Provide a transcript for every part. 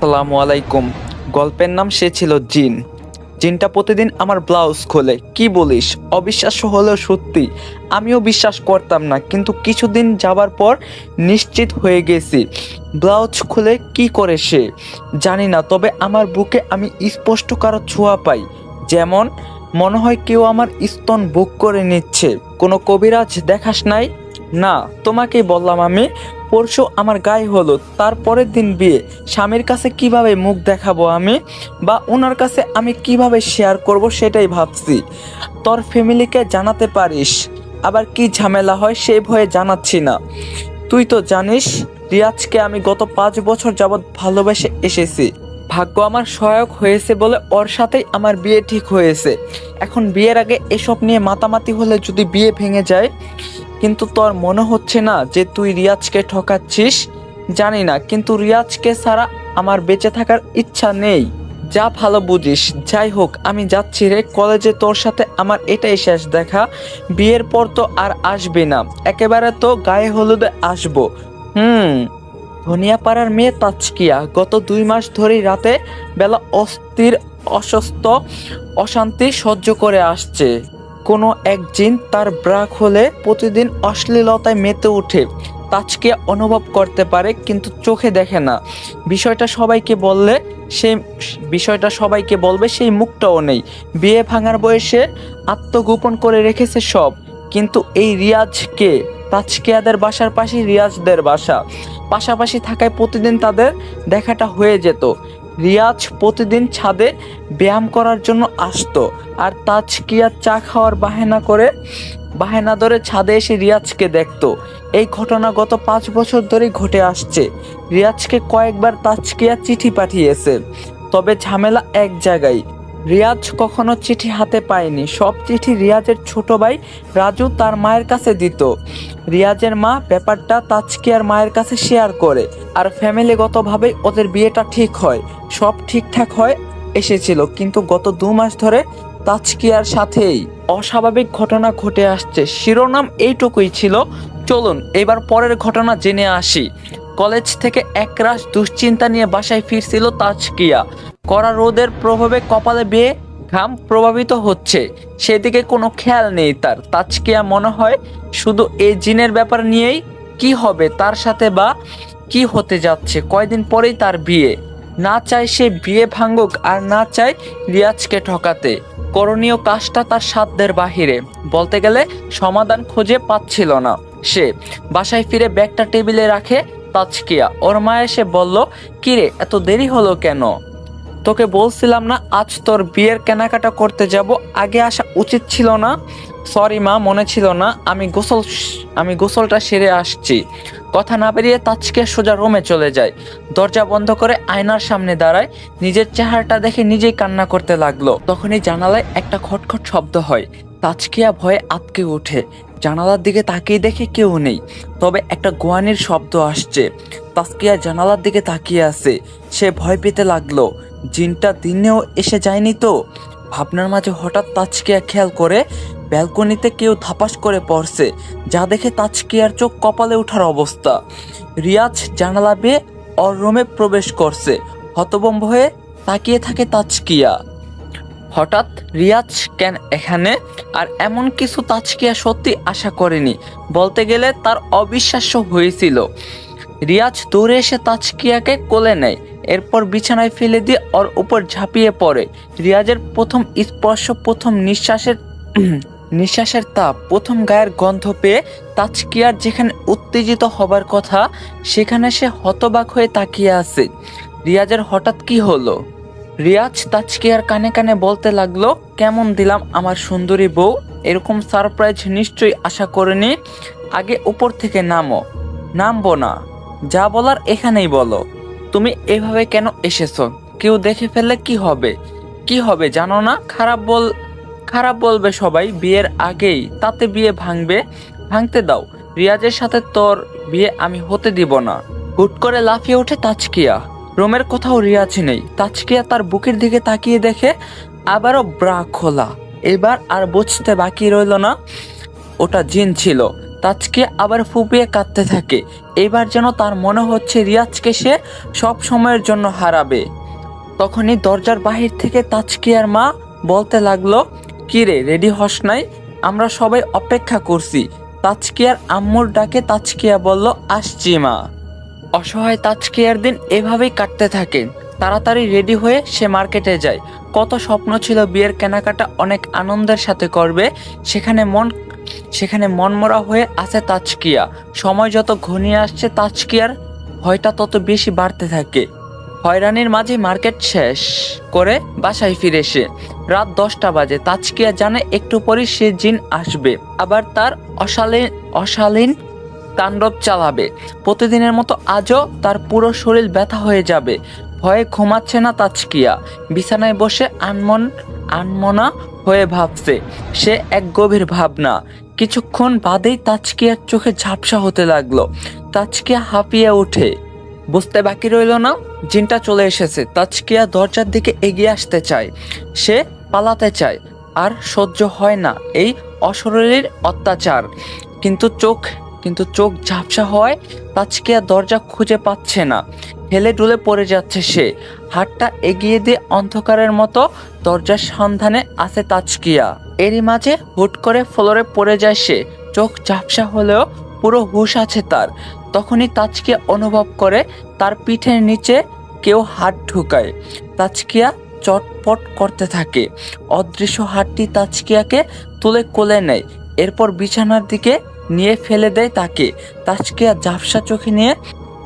আসসালামু আলাইকুম। গল্পের নাম সে ছিল জিন। জিনটা প্রতিদিন আমার ব্লাউজ খোলে। কি বলিস? অবিশ্বাস্য হলেও সত্যি। আমিও বিশ্বাস করতাম না, কিন্তু কিছুদিন যাবার পর নিশ্চিত হয়ে গেছি। ব্লাউজ খুলে কি করে সে জানি না, তবে আমার বুকে আমি স্পষ্ট কারো ছোঁয়া পাই। যেমন মনে হয় কেউ আমার স্তন বুক করে নিচ্ছে। কোনো কবিরাজ দেখাস নাই? না, তোমাকেই বললাম আমি। পরশু আমার গায়ে হলুদ, তার পরের দিন বিয়ে। স্বামীর কাছে কিভাবে মুখ দেখাবো আমি, বা ওনার কাছে আমি কিভাবে শেয়ার করব সেটাই ভাবছি। তোর ফ্যামিলিকে জানাতে পারিস, আবার কি ঝামেলা হয় সেই ভয়ে জানাচ্ছি না। তুই তো জানিস রিয়াজকে আমি গত 5 বছর যাবৎ ভালোবেসে এসেছি। ভাগ্য আমার সহায়ক হয়েছে বলে ওর সাথেই আমার বিয়ে ঠিক হয়েছে। এখন বিয়ের আগে এসব নিয়ে মাতামাতি হলে যদি বিয়ে ভেঙে যায়। কিন্তু তোর মনে হচ্ছে না যে তুই রিয়াজকে ঠকাচ্ছিস? জানি না, কিন্তু রিয়াজকে ছাড়া আমার বেঁচে থাকার ইচ্ছা নেই। যা ভালো বুঝিস। যাই হোক, আমি যাচ্ছি রে। কলেজে তোর সাথে আমার এটাই শেষ দেখা। বিয়ের পর তো আর আসবি না, একেবারে তো গায়ে হলুদে আসবো। ধনিয়াপাড়ার মেয়ে তাজকিয়া গত 2 মাস ধরেই রাতে বেলা অস্থির, অসুস্থ, অশান্তি সহ্য করে আসছে। কোনো এক জিন তার ব্রা খুলে প্রতিদিন অশ্লীলতায় মেতে ওঠে। তাজকিয়া অনুভব করতে পারে, কিন্তু চোখে দেখে না। বিষয়টা সবাইকে বলবে সেই মুখটাও নেই। বিয়ে ভাঙার বয়সে আত্মগোপন করে রেখেছে সব। কিন্তু এই রিয়াজকে, তাজকিয়াদের বাসার পাশে রিয়াজদের বাসা, পাশাপাশি থাকায় প্রতিদিন তাদের দেখাটা হয়ে যেত। রিয়াজ প্রতিদিন ছাদে ব্যায়াম করার জন্য আসতো, আর তাজকিয়া চা খাওয়ার বাহানা ধরে ছাদে এসে রিয়াজকে দেখতো। এই ঘটনা গত 5 বছর ধরেই ঘটে আসছে। রিয়াজকে কয়েকবার তাজকিয়া চিঠি পাঠিয়েছে, তবে ঝামেলা এক জায়গায়। রিয়াজ কখনো চিঠি হাতে পায়নি। সব চিঠি রিয়াজের ছোট ভাই রাজু তার মায়ের কাছে দিত। রিয়াজের মা ব্যাপারটা তাজকিয়ার মায়ের কাছে শেয়ার করে, আর ফ্যামিলিগতভাবেই ওদের বিয়েটা ঠিক হয়। সব ঠিকঠাক হয় এসেছিল, কিন্তু গত 2 মাস ধরে তাজকিয়ার সাথেই অস্বাভাবিক ঘটনা ঘটে আসছে। শিরোনাম এইটুকুই ছিল। চলুন এবার পরের ঘটনা জেনে আসি। কলেজ থেকে একরাশ দুশ্চিন্তা নিয়ে বাসায় ফিরছিল তাজকিয়া। কড়া রোদের প্রভাবে কপালে বেয়ে ঘাম প্রভাবিত হচ্ছে, সেদিকে কোনো খেয়াল নেই তার। তাজকিয়া মনে হয় শুধু এই জিনের ব্যাপার নিয়েই। কি হবে তার সাথে, বা কি হতে যাচ্ছে? কয়দিন পরেই তার বিয়ে। না চায় সে বিয়ে ভাঙুক, আর না চায় রিয়াজকে ঠকাতে। করণীয় কাজটা তার সাধ্যের বাহিরে। বলতে গেলে সমাধান খুঁজে পাচ্ছিল না সে। বাসায় ফিরে ব্যাগটা টেবিলে রাখে তাজকিয়া। ওর মা এসে বলল, কিরে এত দেরি হলো কেন? তোকে বলছিলাম না আজ তোর বিয়ের কেনাকাটা করতে যাব, আগে আসা উচিত ছিল না? সরি মা, মনে ছিল না। আমি গোসলটা সেরে আসছি। কথা না বেরিয়ে তাজকিয়া সোজা রুমে চলে যায়। দরজা বন্ধ করে আয়নার সামনে দাঁড়ায়। নিজের চেহারাটা দেখে নিজেই কান্না করতে লাগলো। তখনই জানালায় একটা খটখট শব্দ হয়। তাজকিয়া ভয়ে আঁতকে ওঠে। জানালার দিকে তাকিয়ে দেখে কেউ নেই, তবে একটা গোয়ানির শব্দ আসছে। তাজকিয়া জানালার দিকে তাকিয়ে আছে। সে ভয় পেতে লাগলো। জিনটা দিনেও এসে যায়নি তো? ভাবনার মাঝে হঠাৎ তাজকিয়া খেয়াল করে ব্যালকনিতে কেউ ধাপাস করে পড়ছে, যা দেখে তাজকিয়ার চোখ কপালে ওঠার অবস্থা। রিয়াজ জানালা বেয়ে ওর রুমে প্রবেশ করছে। হতভম্ব হয়ে তাকিয়ে থাকে তাজকিয়া। হঠাৎ রিয়াজ কেন এখানে? আর এমন কিছু তাজকিয়া সত্যি আশা করেনি। বলতে গেলে তার অবিশ্বাস্য হয়েছিল। রিয়াজ দৌড়ে এসে তাজকিয়াকে কোলে নেয়, এরপর বিছানায় ফেলে দিয়ে ওর উপর ঝাঁপিয়ে পড়ে। রিয়াজের প্রথম স্পর্শ, প্রথম নিঃশ্বাসের তাপ, প্রথম গায়ের গন্ধ পেয়ে তাজকিয়ার যেখানে উত্তেজিত হবার কথা, সেখানে সে হতবাক হয়ে তাকিয়ে আছে। রিয়াজের হঠাৎ কি হলো? রিয়াজ তাজকিয়ার কানে কানে বলতে লাগলো, কেমন দিলাম আমার সুন্দরী বউ, এরকম সারপ্রাইজ নিশ্চয়ই আশা করিনি। আগে উপর থেকে নামো। নামবো না, যা বলার এখানেই বলো। তুমি এভাবে কেন এসেছো? কেউ দেখে ফেললে কি হবে? কি হবে জানো না? খারাপ বলবে সবাই বিয়ের আগেই, তাতে বিয়ে ভাঙতে দাও। রিয়াজের সাথে তোর বিয়ে আমি হতে দিব না। হুট করে লাফিয়ে ওঠে তাজকিয়া। রুমের কোথাও রিয়াজ নেই। তাজকিয়া তার বুকের দিকে তাকিয়ে দেখে আবারও ব্রা খোলা। এবার আর বুঝতে বাকি রইল না ওটা জিন ছিল। তাজকিয়া আবার ফুপিয়ে কাঁদতে থাকে। এবার যেন তার মনে হচ্ছে রিয়াজকে সে সব সময়ের জন্য হারাবে। তখনই দরজার বাহির থেকে তাজকিয়ার মা বলতে লাগলো, কিরে রেডি হস নাই? আমরা সবাই অপেক্ষা করছি। তাজকিয়ার আম্মুর ডাকে তাজকিয়া বলল, আসছি মা। অসহায় তাজকিয়ার দিন এভাবেই কাটতে থাকে। তাড়াতাড়ি রেডি হয়ে সে মার্কেটে যায়। কত স্বপ্ন ছিল বিয়ের কেনাকাটা অনেক আনন্দের সাথে করবে, সেখানে মনমরা হয়ে আছে তাজকিয়া। সময় যত ঘনিয়ে আসছে তাজকিয়ার ভয়টা তত বেশি বাড়তে থাকে। হয়রানির মাঝে মার্কেট শেষ করে বাসায় ফিরে সে। রাত 10টা বাজে। তাজকিয়া জানে একটু পরই সে জিন আসবে, আবার তার অশালীন তাণ্ডব চালাবে। প্রতিদিনের মতো আজও তার পুরো শরীর ব্যথা হয়ে যাবে। ভয়ে ঘুমাচ্ছে না তাজকিয়া। বিছানায় বসে আনমনা হয়ে ভাবছে। সে এক গভীর ভাবনা। কিছুক্ষণ বাদেই তাজকিয়ার চোখে ঝাপসা হতে লাগলো। তাজকিয়া হাঁপিয়ে ওঠে। বুঝতে বাকি রইল না, জিনটা চলে এসেছে। তাজকিয়া দরজার দিকে এগিয়ে আসতে চায়, সে পালাতে চায়, আর সহ্য হয় না এই অশরীরীর অত্যাচার। কিন্তু চোখ ঝাপসা হওয়ায় তাজকিয়া দরজা খুঁজে পাচ্ছে না। হেলে ডুলে পড়ে যাচ্ছে সে। হাতটা এগিয়ে দিয়ে অন্ধকারের মতো দরজার সন্ধানে আছে তাজকিয়া। এরই মাঝে হুট করে ফ্লোরে পড়ে যায় সে। চোখ ঝাপসা হলেও পুরো হুঁশ আছে তার। তখনই তাজকিয়া অনুভব করে তার পিঠের নিচে কেউ হাত ঢুকায়। তাজকিয়া চটপট করতে থাকে। অদৃশ্য হাতটি তাজকিয়াকে তুলে কোলে নেয়, এরপর বিছানার দিকে নিয়ে ফেলে দেয় তাকে। তাজকিয়া ঝাপসা চোখে নিয়ে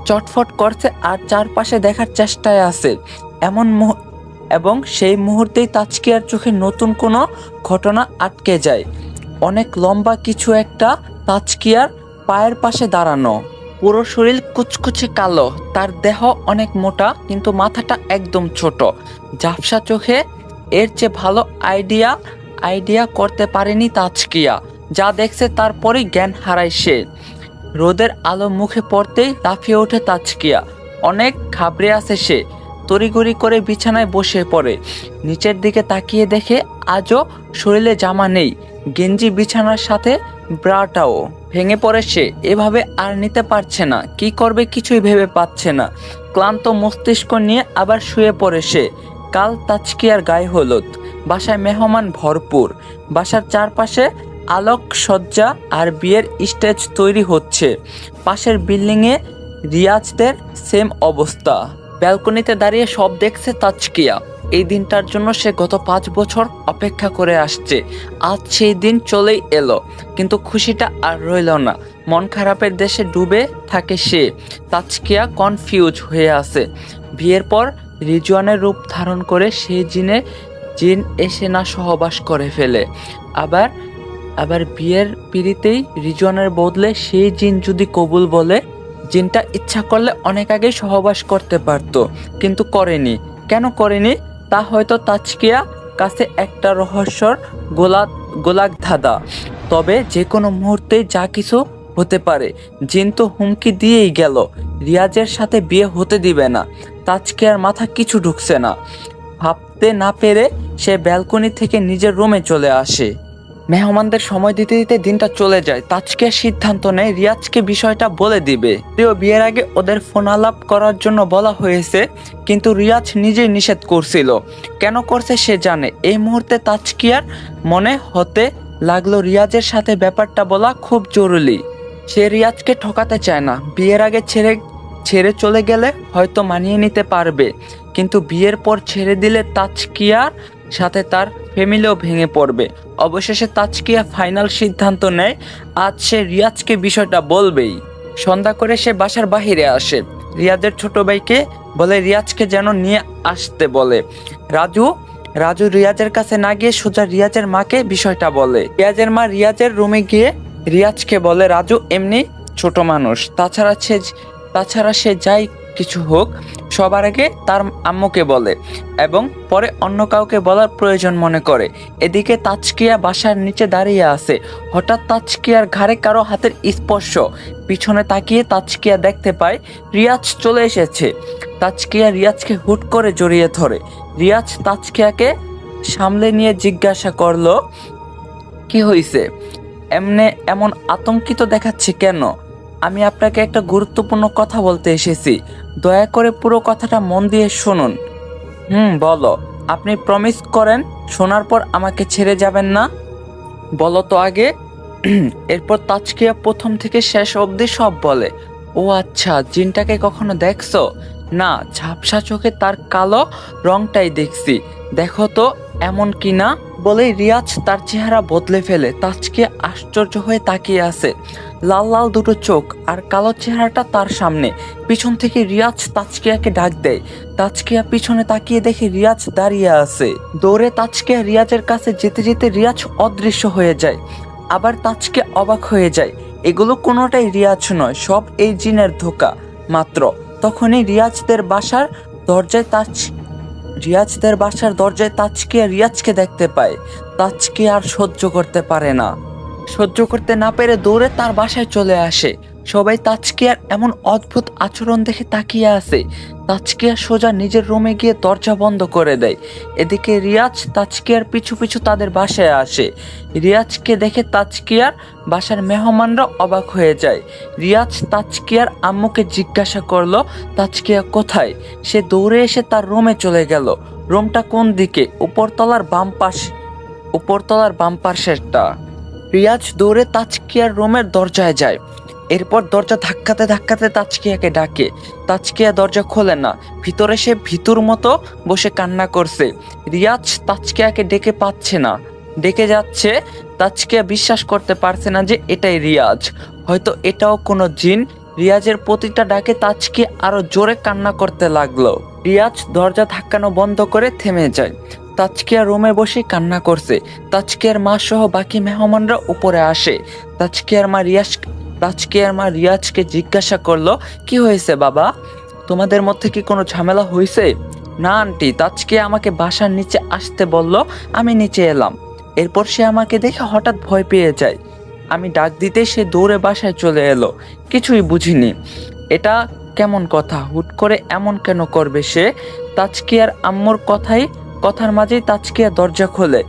চটফট করছে আর চারপাশে দেখার চেষ্টায় আছে। এবং সেই মুহূর্তেই তাজকিয়ার চোখে নতুন কোনো ঘটনা আটকে যায়। অনেক লম্বা কিছু একটা তাজকিয়ার পায়ের পাশে দাঁড়ানো। পুরো শরীর কুচকুচে কালো, তার দেহ অনেক মোটা কিন্তু মাথাটা একদম ছোট। ঝাপসা চোখে এর চেয়ে ভালো আইডিয়া করতে পারেনি তাজকিয়া। যা দেখছে তারপরেই জ্ঞান হারায় সে। রোদের আলো মুখে পড়তেই লাফিয়ে ওঠে তাজকিয়া। অনেক ঘাবড়ে আছে সে। তড়িঘড়ি করে বিছানায় বসে পড়ে। নিচের দিকে তাকিয়ে দেখে আজও শরীরে জামা নেই, গেঞ্জি বিছানার সাথে ব্রাটাও। ভেঙে পড়ে সে। এভাবে আর নিতে পারছে না। কি করবে কিছুই ভেবে পাচ্ছে না। ক্লান্ত মস্তিষ্ক নিয়ে আবার শুয়ে পড়ে সে। কাল তাজকিয়ার গায়ে হলুদ। বাসায় মেহমান ভরপুর। বাসার চারপাশে আলোকসজ্জা আর বিয়ের স্টেজ তৈরি হচ্ছে। পাশের বিল্ডিংয়ে রিয়াজদের সেম অবস্থা। ব্যালকনিতে দাঁড়িয়ে সব দেখছে তাজকিয়া। এই দিনটার জন্য সে গত 5 বছর অপেক্ষা করে আসছে। আজ সেই দিন চলেই এলো, কিন্তু খুশিটা আর রইল না। মন খারাপের দেশে ডুবে থাকে সে। তাজকিয়া কনফিউজ হয়ে আছে। বিয়ের পর রিজওয়ানের রূপ ধারণ করে সেই জিন এসে না সহবাস করে ফেলে। আবার বিয়ের পিড়িতেই রিজওয়ানের বদলে সেই জিন যদি কবুল বলে। জিনটা ইচ্ছা করলে অনেক আগেই সহবাস করতে পারত, কিন্তু করেনি। কেন করেনি তা হয়তো তাজকিয়া কাছে একটা রহস্যর গোলাকধাঁধা। তবে যে কোনো মুহূর্তেই যা কিছু হতে পারে। জিন তো হুমকি দিয়েই গেল, রিয়াজের সাথে বিয়ে হতে দিবে না। তাজকিয়ার মাথা কিছু ঢুকছে না। ভাবতে না পেরে সে ব্যালকনি থেকে নিজের রুমে চলে আসে। মেহমানদের সময় দিতে দিতে দিনটা চলে যায়। তাজকিয়া সিদ্ধান্ত নেয় রিয়াজকে বিষয়টা বলে দিবে। বিয়ের আগে ওদের ফোন আলাপ করার জন্য বলা হয়েছে, কিন্তু রিয়াজ নিজেই নিষেধ করছিল। কেন করছে সে জানে। এই মুহূর্তে তাজকিয়ার মনে হতে লাগলো রিয়াজের সাথে ব্যাপারটা বলা খুব জরুরি। সে রিয়াজকে ঠকাতে চায় না। বিয়ের আগে ছেড়ে চলে গেলে হয়তো মানিয়ে নিতে পারবে, কিন্তু বিয়ের পর ছেড়ে দিলে তাজকিয়ার সাথে তার ফ্যামিলিও ভেঙে পড়বে। অবশেষে তাজকিয়া ফাইনাল সিদ্ধান্ত নেয়, আজ সে রিয়াজকে বিষয়টা বলবেই। সন্ধ্যা করে সে বাসার বাহিরে আসে। রিয়াজের ছোট ভাইকে বলে রিয়াজকে যেন নিয়ে আসতে বলে। রাজু রিয়াজের কাছে না গিয়ে সোজা রিয়াজের মাকে বিষয়টা বলে। রিয়াজের মা রিয়াজের রুমে গিয়ে রিয়াজকে বলে, রাজু এমনি ছোট মানুষ, তাছাড়া সে যাই কিছু হোক সবার আগে তার আম্মুকে বলে এবং পরে অন্য কাউকে বলার প্রয়োজন মনে করে। এদিকে তাজকিয়া বাসার নিচে দাঁড়িয়ে আছে। হঠাৎ তাজকিয়ার ঘাড়ে কারো হাতের স্পর্শ। পিছনে তাকিয়ে তাজকিয়া দেখতে পায় রিয়াজ চলে এসেছে। তাজকিয়া রিয়াজকে হুট করে জড়িয়ে ধরে। রিয়াজ তাজকিয়াকে সামলে নিয়ে জিজ্ঞাসা করলো, কি হয়েছে? এমনে এমন আতঙ্কিত দেখাচ্ছে কেন? আমি আপনাকে একটা গুরুত্বপূর্ণ কথা বলতে এসেছি, দয়া করে পুরো কথাটা মন দিয়ে শুনুন। বলো, আপনি প্রমিস করেন শোনার পর আমাকে ছেড়ে যাবেন না? বলো তো আগে। এরপর তাজকিয়া প্রথম থেকে শেষ অবধি সব বলে। ও আচ্ছা, জিনটাকে কখনো দেখছো? না, ঝাপসা চোখে তার কালো রংটাই দেখছি। দেখো তো এমন কি না। বলেই রিয়াজ তার চেহারা বদলে ফেলে। তাজকিয়া আশ্চর্য হয়ে তাকিয়ে আছে, লাল লাল দুটো চোখ আর কালো চেহারাটা তার সামনে। পিছন থেকে রিয়াজ তাজকিয়াকে ডাক দেয়। তাজকিয়া পিছনে তাকিয়ে দেখে রিয়াজ দাঁড়িয়ে আছে। দৌড়ে তাজকিয়া রিয়াজের কাছে যেতে যেতে রিয়াজ অদৃশ্য হয়ে যায়। আবার তাজকিয়া অবাক হয়ে যায়, এগুলো কোনোটাই রিয়াজ নয়, সব এই জিনের ধোঁকা মাত্র। তখনই রিয়াজদের বাসার দরজায় তাজকিয়া রিয়াজকে দেখতে পায়। তাজকিয়া আর সহ্য করতে পারে না। সহ্য করতে না পেরে দৌড়ে তার বাসায় চলে আসে। সবাই তাজকিয়ার এমন অদ্ভুত আচরণ দেখে তাকিয়ে আছে। তাজকিয়া সোজা নিজের রুমে গিয়ে দরজা বন্ধ করে দেয়। এদিকে রিয়াজ তাজকিয়ার পিছু পিছু তাদের বাসায় আসে। রিয়াজকে দেখে তাজকিয়ার বাসার মেহমানরা অবাক হয়ে যায়। রিয়াজ তাজকিয়ার আম্মুকে জিজ্ঞাসা করলো তাজকিয়া কোথায়। সে দৌড়ে এসে তার রুমে চলে গেল। রুমটা কোন দিকে? উপরতলার বাম পাশেরটা। রিয়াজ দৌড়ে তাজকিয়ার রুমের দরজায় যায়। এরপর দরজা ধাক্কাতে ধাক্কাতে তাজকিয়াকে ডাকে। তাজকিয়া দরজা খোলে না। ভিতরে সে ভিতুর মতো বসে কান্না করছে। রিয়াজ তাজকিয়াকে ডেকে পাচ্ছে না, ডেকে যাচ্ছে। তাজকিয়া বিশ্বাস করতে পারছে না যে এটাই রিয়াজ, হয়তো এটাও কোনো জিন। রিয়াজের প্রতিটা ডাকে তাজকিয়া আরো জোরে কান্না করতে লাগলো। রিয়াজ দরজা ধাক্কানো বন্ধ করে থেমে যায়। তাজকিয়া রুমে বসে কান্না করছে। তাজকিয়ার মা সহ বাকি মেহমানরা উপরে আসে। তাজকিয়ার মা রিয়াজকে জিজ্ঞাসা করলো, কি হয়েছে বাবা? তোমাদের মধ্যে কি কোনো ঝামেলা হয়েছে? না আন্টি, তাজকিয়া আমাকে বাসার নিচে আসতে বলল, আমি নিচে এলাম। এরপর সে আমাকে দেখে হঠাৎ ভয় পেয়ে যায়। আমি ডাক দিতে সে দৌড়ে বাসায় চলে এলো। কিছুই বুঝিনি, এটা কেমন কথা, হুট করে এমন কেন করবে সে? তাজকিয়ার আম্মুর কথার মাঝেই তাজকিয়া দরজা খোলে।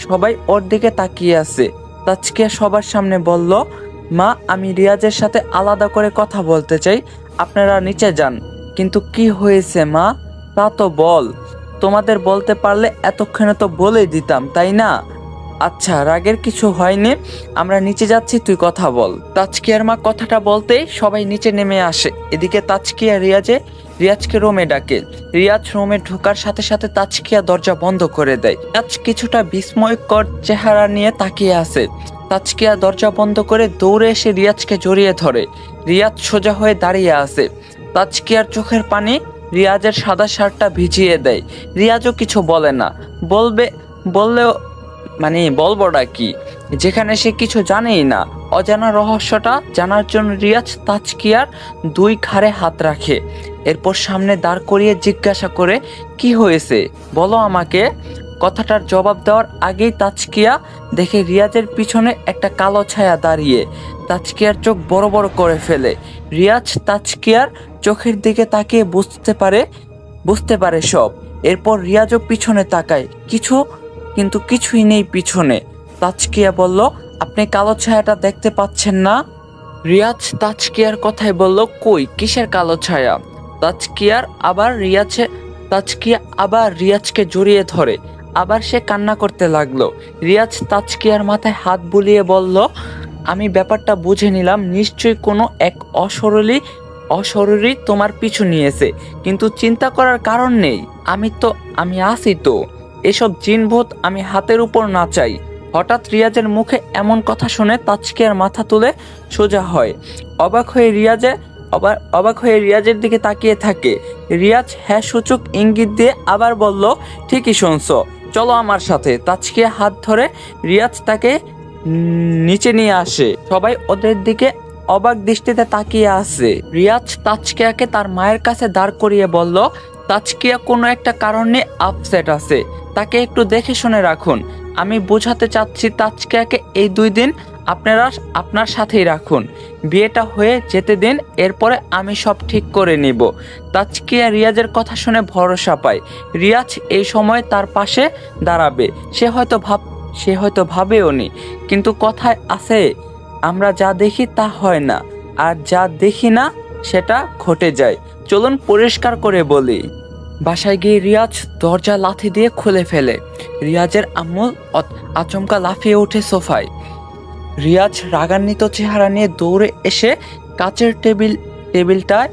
সবাই ওর দিকে তাকিয়ে আছে। তাজকিয়া সবার সামনে বলল, মা, আমি রিয়াজের সাথে আলাদা করে কথা বলতে চাই, আপনারা নিচে যান। কিন্তু কি হয়েছে মা, তা তো বল। তোমাদের বলতে পারলে এতক্ষণে তো বলেই দিতাম, তাই না? আচ্ছা, রাগের কিছু হয়নি, আমরা নিচে যাচ্ছি, তুই কথা বল। তাজকিয়ার মা কথাটা বলতেই সবাই নিচে নেমে আসে। এদিকে তাজকিয়া রিয়াজকে রুমে ডাকে। রিয়াজ রুমে ঢোকার সাথে সাথে তাজকিয়া দরজা বন্ধ করে দেয়। রিয়াজ কিছুটা বিস্ময়কর চেহারা নিয়ে তাকিয়ে আছে। তাজকিয়া দরজা বন্ধ করে দৌড়ে এসে রিয়াজকে জড়িয়ে ধরে। রিয়াজ সোজা হয়ে দাঁড়িয়ে আছে। তাজকিয়ার চোখের পানি রিয়াজের সাদা শার্টটা ভিজিয়ে দেয়। রিয়াজও কিছু বলে না। বললেও বলবোটা কি, যেখানে সে কিছু জানেই না। অজানা রহস্যটা জানার জন্য রিয়াজ তাজকিয়ার দুই ঘাড়ে হাত রাখে। এরপর সামনে দাঁড় করিয়ে জিজ্ঞাসা করে, কি হয়েছে বলো আমাকে। কথাটার জবাব দেওয়ার আগেই তাজকিয়া দেখে রিয়াজের পিছনে একটা কালো ছায়া দাঁড়িয়ে। তাজকিয়ার চোখ বড় বড় করে ফেলে। রিয়াজ তাজকিয়ার চোখের দিকে তাকিয়ে বুঝতে পারে সব। এরপর রিয়াজও পিছনে তাকায়, কিন্তু কিছুই নেই পিছনে। তাজকিয়া বলল, আপনি কালো ছায়াটা দেখতে পাচ্ছেন না? রিয়াজ তাজকিয়ার কথাই বলল, কই, কিসের কালো ছায়া? তাজকিয়া আবার রিয়াজকে জড়িয়ে ধরে। আবার সে কান্না করতে লাগলো। রিয়াজ তাজকিয়ার মাথায় হাত বুলিয়ে বলল, আমি ব্যাপারটা বুঝে নিলাম, নিশ্চয়ই কোনো এক অশরীরী তোমার পিছু নিয়েছে, কিন্তু চিন্তা করার কারণ নেই, আমি আছি তো। এসব জিনভূত আমি হাতের উপর নাচাই। হঠাৎ রিয়াজের মুখে এমন কথা শুনে তাজকিয়ার মাথা তুলে সোজা হয়। অবাক হয়ে রিয়াজের দিকে তাকিয়ে থাকে। রিয়াজ হ্যাঁ সূচক ইঙ্গিত দিয়ে আবার বলল, ঠিকই শুনছো, চলো আমার সাথে। তাজকিয়া হাত ধরে রিয়াজ তাকে নিচে নিয়ে আসে। সবাই ওদের দিকে অবাক দৃষ্টিতে তাকিয়ে আছে। রিয়াজ তাজকিয়াকে তার মায়ের কাছে দাঁড় করিয়ে বলল, তাজকিয়া কোনো একটা কারণে আপসেট আছে, তাকে একটু দেখে শুনে রাখুন। আমি বোঝাতে চাচ্ছি, তাজকিয়াকে এই 2 দিন আপনারা আপনার সাথেই রাখুন। বিয়েটা হয়ে যেতে দিন, এরপরে আমি সব ঠিক করে নিব। তাজকিয়া রিয়াজের কথা শুনে ভরসা পায়। রিয়াজ এই সময় তার পাশে দাঁড়াবে। সে হয়তো সে হয়তো ভাবেও নি, কিন্তু কথায় আছে আমরা যা দেখি তা হয় না, আর যা দেখি না সেটা ঘটে যায়। চলুন পরিষ্কার করে বলি। বাসায় গিয়ে রিয়াজ দরজা লাথি দিয়ে খুলে ফেলে। রিয়াজের আম্মু আচমকা লাফিয়ে ওঠে সোফায়। রিয়াজ রাগান্বিত চেহারা নিয়ে দৌড়ে এসে কাচের টেবিলটায়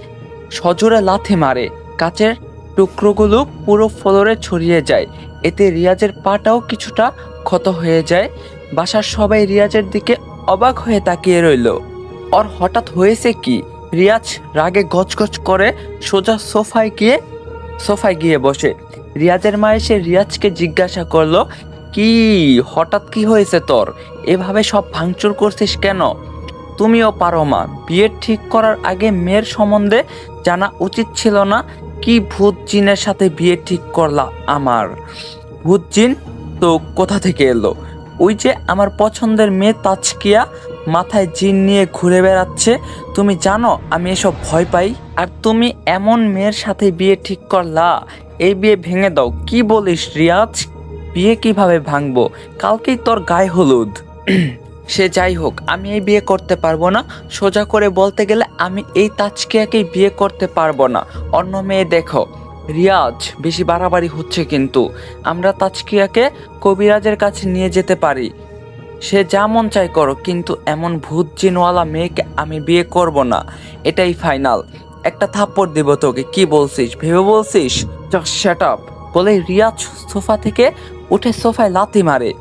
সজোরে লাথি মারে। কাচের টুকরোগুলো পুরো ফ্লোরে ছড়িয়ে যায়। এতে রিয়াজের পাটাও কিছুটা ক্ষত হয়ে যায়। বাসার সবাই রিয়াজের দিকে অবাক হয়ে তাকিয়ে রইল। ওর হঠাৎ হয়েছে কি? রিয়াজ রাগে গজগজ করে সোজা সোফায় গিয়ে বসে। রিয়াজের মা এসে রিয়াজকে জিজ্ঞাসা করলো, কি হঠাৎ কি হয়েছে তোর? এভাবে সব ভাঙচুর করছিস কেন? তুমিও পারো মা, বিয়ে ঠিক করার আগে মেয়ের সম্বন্ধে জানা উচিত ছিল না? কি ভূত জিনের সাথে বিয়ে ঠিক করলা আমার? ভূত জিন তো কোথা থেকে এলো? ওই যে আমার পছন্দের মেয়ে তাজকিয়া মাথায় জিন নিয়ে ঘুরে বেড়াচ্ছে। তুমি জানো আমি এসব ভয় পাই, আর তুমি এমন মেয়ের সাথে বিয়ে ঠিক করলা? এই বিয়ে ভেঙে দাও। কি বলিস রিয়াজ? বিয়ে কিভাবে ভাঙবো? কালকেই তোর গায়ে হলুদ। সে যাই হোক, আমি এই বিয়ে করতে পারবো না। সোজা করে বলতে গেলে আমি এই তাজকিয়াকেই বিয়ে করতে পারবো না। অন্য মেয়ে দেখো। রিয়াজ, বেশি বাড়াবাড়ি হচ্ছে কিন্তু। আমরা তাজকিয়াকে কবিরাজের কাছে নিয়ে যেতে পারি। সে যা মন চাই করো, কিন্তু এমন ভূত জিনওয়ালা মেয়েকে আমি বিয়ে করব না। এটাই ফাইনাল। একটা থাপ্পড় দিব তোকে। কি বলছিস? ভেবে বলছিস? জাস্ট শাট আপ বলে রিয়াজ সোফা থেকে উঠে সোফায় লাথি মারে।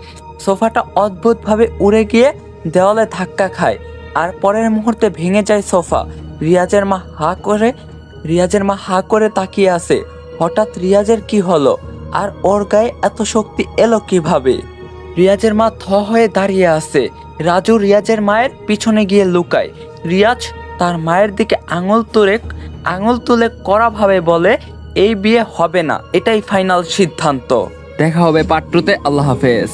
সোফাটা অদ্ভুতভাবে উড়ে গিয়ে দেওয়ালে ধাক্কা খায়, আর পরের মুহূর্তে ভেঙে যায় সোফা। রিয়াজের মা হা করে তাকিয়ে আছে। হঠাৎ রিয়াজের কি হলো, আর ওর গায়ে এত শক্তি এলো কিভাবে? রিয়াজের মা থ হয়ে দাঁড়িয়ে আছে। রাজু রিয়াজের মায়ের পিছনে গিয়ে লুকায়। রিয়াজ তার মায়ের দিকে আঙুল তুলে কড়াভাবে বলে, এই বিয়ে হবে না। এটাই ফাইনাল সিদ্ধান্ত। দেখা হবে পার্ট 2-তে। আল্লাহ হাফেজ।